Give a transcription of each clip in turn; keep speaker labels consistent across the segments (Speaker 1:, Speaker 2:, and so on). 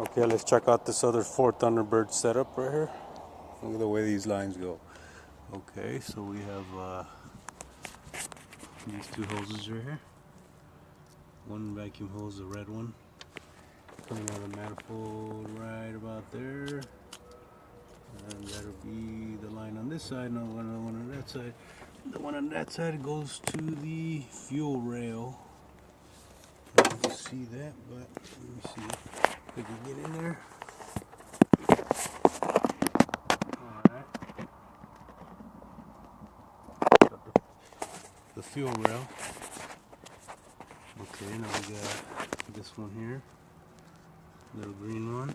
Speaker 1: Okay, let's check out this other 4 Thunderbird setup right here. Look at the way these lines go. Okay, so we have these 2 hoses right here. One vacuum hose, the red one, coming out of the manifold right about there. And that'll be the line on this side, no one on that side. The one on that side goes to the fuel rail. I don't know if you see that, but let me see if we can get in there. Alright. Got the fuel rail. Okay, now we got this one here. Little green one.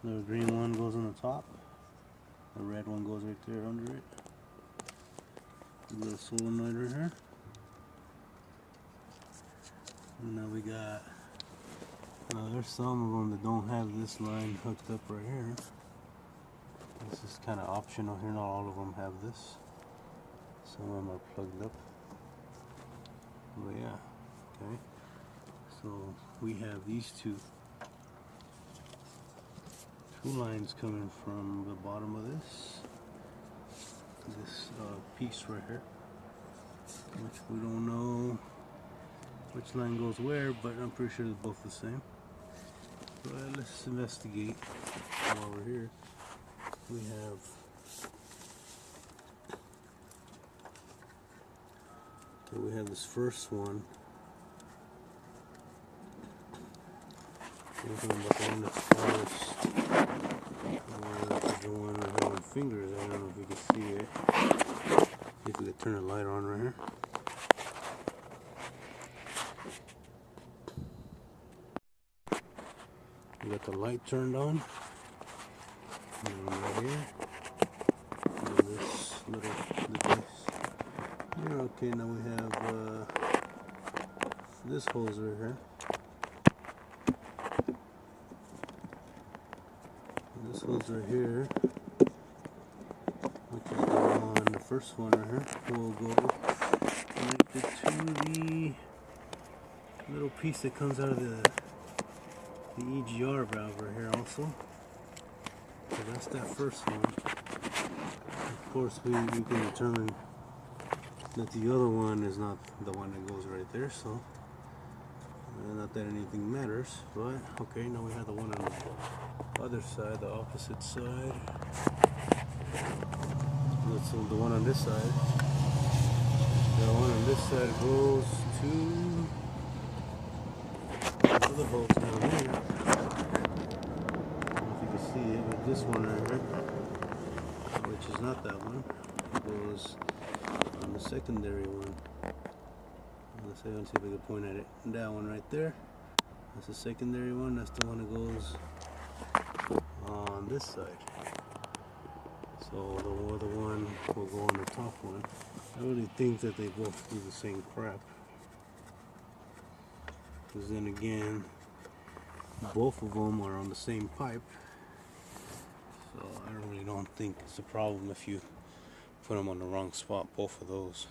Speaker 1: Little green one goes on the top. The red one goes right there under it. A little solenoid right here. And now we got, there's some of them that don't have this line hooked up right here. This is kind of optional here, not all of them have this. Some of them are plugged up. But yeah, okay. So we have these two lines coming from the bottom of this piece right here, which we don't know which line goes where, but I'm pretty sure they're both the same. But let's investigate while we're here. We have this first one. We're talking about the one that's farthest. The one that has fingers. I don't know if you can see it. See if we can turn the light on right here. We got the light turned on. And right here. And this little base. Yeah, okay, now we have this hose right here. And this hose right here, which is the one, the first one right here, will go connected to the little piece that comes out of the EGR valve right here also. So that's that first one. Of course, we can determine that the other one is not the one that goes right there, so not that anything matters, but okay, now we have the one on the other side, the opposite side. So the one on this side, the one on this side goes to the bolts down here. I don't know if you can see it, but this one right here, which is not that one, goes on the secondary one. Let's see if we can point at it. That one right there, that's the secondary one. That's the one that goes on this side. So the other one will go on the top one. I really think that they both do the same crap. Because then again, both of them are on the same pipe. So I really don't think it's a problem if you put them on the wrong spot, both of those.